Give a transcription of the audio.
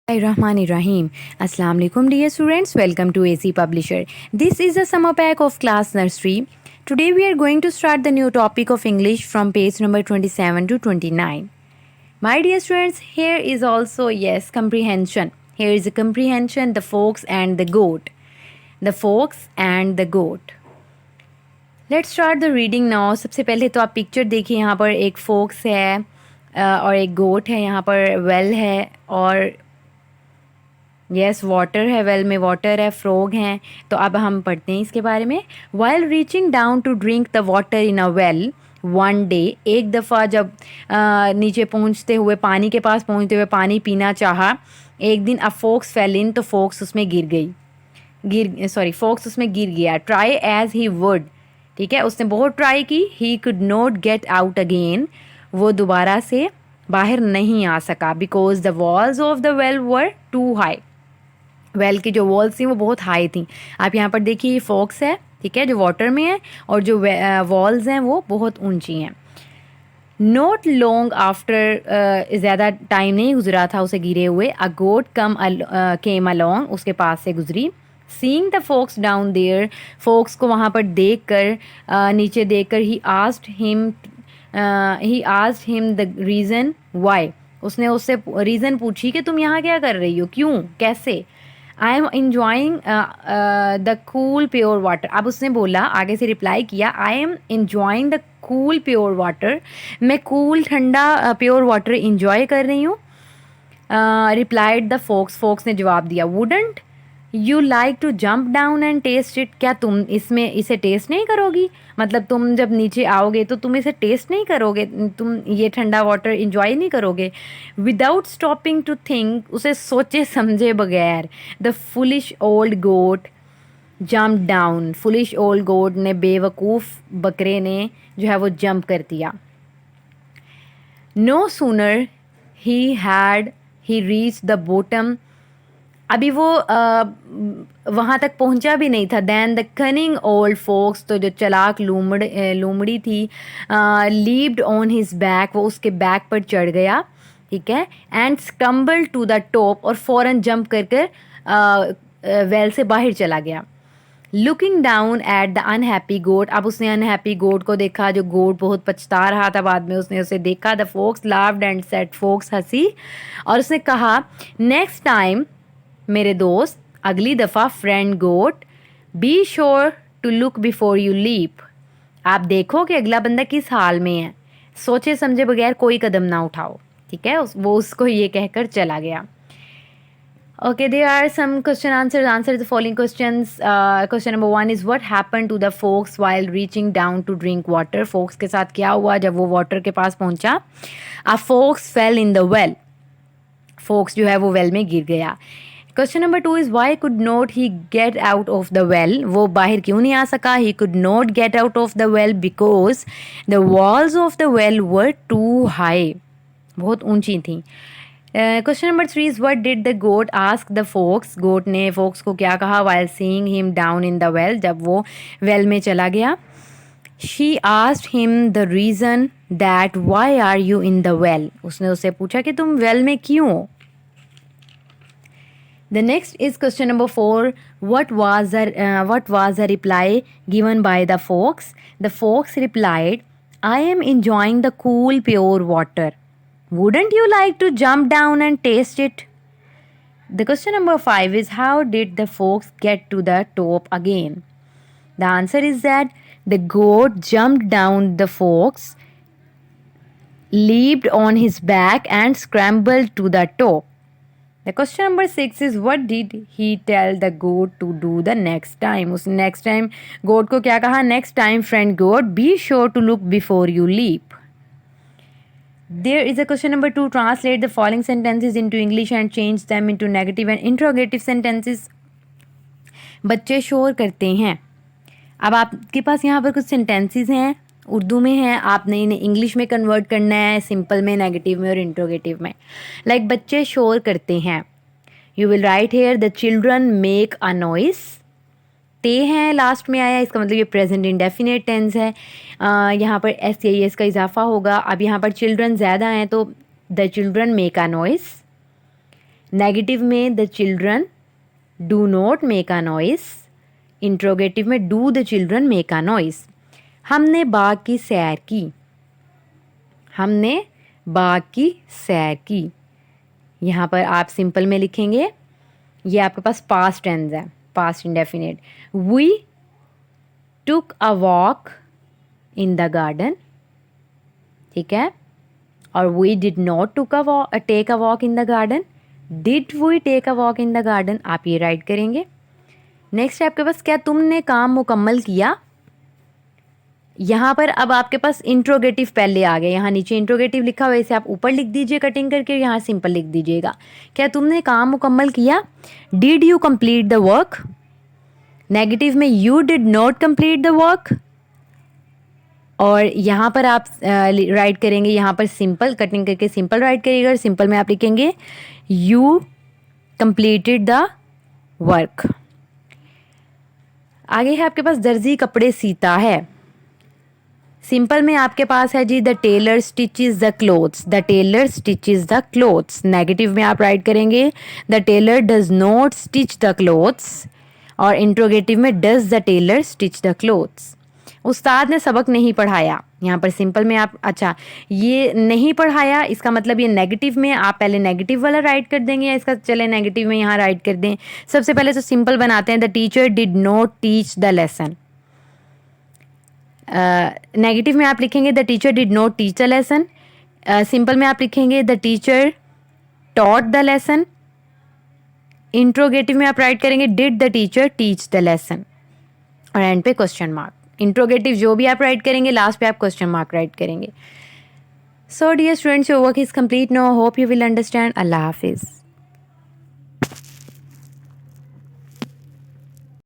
Rahim. Assalamu alaikum dear students. Welcome to AC Publisher. This is a summer pack of class nursery. Today we are going to start the new topic of English from page number 27 to 29. My dear students, here is also comprehension. Here is a comprehension, the fox and the goat. The fox and the goat. Let's start the reading now. सबसे पहले तो आप picture देखिए, यहाँ पर एक focus है और एक गोट है. यहाँ पर वेल है और वाटर है. वेल में वाटर है, फ्रॉग हैं. तो अब हम पढ़ते हैं इसके बारे में. While reaching down to drink the water in a well one day, एक दफ़ा जब नीचे पहुंचते हुए, पानी के पास पहुंचते हुए पानी पीना चाहा, एक दिन अ फोक्स फेल इन, तो फोक्स उसमें फोक्स उसमें गिर गया. ट्राई एज ही वुड, ठीक है, उसने बहुत ट्राई की. He could not get out again, वो दोबारा से बाहर नहीं आ सका. Because the walls of the well were too high, well की जो वॉल्स थी वो बहुत हाई थी. आप यहाँ पर देखिए, ये फॉक्स है, ठीक है, जो वाटर में है, और जो वॉल्स हैं वो बहुत ऊंची हैं. नॉट लॉन्ग आफ्टर, ज़्यादा टाइम नहीं गुजरा था उसे गिरे हुए. अ गोट केम अलॉन्ग, उसके पास से गुजरी. Seeing the folks down there, folks को वहाँ पर देख कर, नीचे देख कर, he asked him the reason why, उसने उससे रीज़न पूछी कि तुम यहाँ क्या कर रही हो, क्यों, कैसे. I am enjoying the cool pure water, अब उसने बोला, आगे से रिप्लाई किया, I am enjoying the cool pure water, मैं कूल ठंडा प्योर वाटर इंजॉय कर रही हूँ. रिप्लाइड द फोक्स, फोक्स ने जवाब दिया, wouldn't you like to jump down and test it, क्या तुम इसे टेस्ट नहीं करोगी, मतलब तुम जब नीचे आओगे तो तुम इसे टेस्ट नहीं करोगे, तुम ये ठंडा वाटर इंजॉय नहीं करोगे. विदाउट स्टॉपिंग टू थिंक, उसे सोचे समझे बगैर, the foolish old goat jump down, foolish old goat ने, बेवकूफ़ बकरे ने जो है वो जंप कर दिया. No sooner he reach the bottom, अभी वो वहाँ तक पहुँचा भी नहीं था. Then the cunning old fox, तो जो चलाक लोमड़ी थी, लीप्ड ऑन हिज बैक, वो उसके बैक पर चढ़ गया, ठीक है. And stumble to the top, और फ़ौरन जंप कर कर वेल से बाहर चला गया. Looking down at the unhappy goat, अब उसने अनहैप्पी गोट को देखा, जो गोट बहुत पछता रहा था. बाद में उसने उसे देखा. The fox laughed and said, fox हंसी और उसने कहा, नेक्स्ट टाइम मेरे दोस्त, अगली दफ़ा, friend goat, be sure to look before you leap, आप देखो कि अगला बंदा किस हाल में है, सोचे समझे बगैर कोई कदम ना उठाओ, ठीक है. वो उसको ये कहकर चला गया. Okay, there are some question answers. Answer the following questions. Question number 1 is what happened to the fox while reaching down to drink water? Fox के साथ क्या हुआ जब वो water के पास पहुंचा? A fox fell in the well. Fox जो है वो well में गिर गया. Question number 2 is why could not he get out of the well? वो बाहर क्यों नहीं आ सका? He could not get out of the well because the walls of the well were too high. बहुत ऊंची थी. Question number 3 is what did the goat ask the fox, goat ने फोक्स को क्या कहा while seeing him down in the well, जब वो well में चला गया. She asked him the reason that why are you in the well, उसने उससे पूछा कि तुम वेल में क्यों हो. The next is question number 4. What was the reply given by the fox? The fox replied, I am enjoying the cool pure water. Wouldn't you like to jump down and taste it? The question number 5 is how did the fox get to the top again? The answer is that the goat jumped down the fox, leaped on his back and scrambled to the top. The question number 6 is what did he tell the goat to do the next time? उसने next time goat को क्या कहा? Next time, friend goat, be sure to look before you leap. There is a question number 2. Translate the following sentences into English and change them into negative and interrogative sentences. बच्चे शोर करते हैं. अब आपके पास यहाँ पर कुछ sentences हैं, उर्दू में है, आपने इन्हें इंग्लिश में कन्वर्ट करना है, सिंपल में, नेगेटिव में और इंट्रोगेटिव में. लाइक बच्चे शोर करते हैं. You will write here the children make a noise. ते हैं लास्ट में आया, इसका मतलब ये प्रेजेंट इंडेफिनेट टेंस है. यहाँ पर एस का इजाफा होगा. अब यहाँ पर चिल्ड्रन ज़्यादा हैं तो the children make a noise. Negative में the children do not make a noise, interrogative में do the children make a noise. हमने बाग की सैर की, हमने बाग की सैर की। यहाँ पर आप सिंपल में लिखेंगे, ये आपके पास पास्ट टेंस है, past indefinite. We took a walk in the garden, ठीक है। और we did not take a walk in the garden, did we take a walk in the garden, आप ये राइट करेंगे। नेक्स्ट है आपके पास, क्या तुमने काम मुकम्मल किया। यहाँ पर अब आपके पास इंट्रोगेटिव पहले आ गया, यहाँ नीचे इंट्रोगेटिव लिखा हुआ है, इसे आप ऊपर लिख दीजिए कटिंग करके, यहाँ सिंपल लिख दीजिएगा। क्या तुमने काम मुकम्मल किया। Did you complete the work. Negative में you did not complete the work. और यहाँ पर आप राइट करेंगे, यहाँ पर सिंपल कटिंग करके सिंपल राइट करिएगा, और सिंपल में आप लिखेंगे यू कंप्लीटेड द वर्क। आगे है आपके पास दर्जी कपड़े सीता है। सिंपल में आपके पास है जी the tailor stitches the clothes, the tailor stitches the clothes. Negative में आप राइट करेंगे the tailor does not stitch the clothes, और इंट्रोगेटिव में does the tailor stitch the clothes. उस्ताद ने सबक नहीं पढ़ाया, यहाँ पर सिंपल में आप, अच्छा ये नहीं पढ़ाया इसका मतलब ये नेगेटिव में आप पहले नेगेटिव वाला राइट कर देंगे, या इसका चले नेगेटिव में यहाँ राइट कर दें। सबसे पहले तो सिंपल बनाते हैं, the teacher did not teach the lesson. Negative में आप लिखेंगे the teacher did not teach the lesson. Simple में आप लिखेंगे the teacher taught the lesson. Interrogative में आप राइट करेंगे did the teacher teach the lesson, और एंड पे क्वेश्चन मार्क। इंट्रोगेटिव जो भी आप राइट करेंगे लास्ट पे आप क्वेश्चन मार्क राइट करेंगे। So dear students, your work is complete now, hope you will understand. अल्लाह हाफिज़।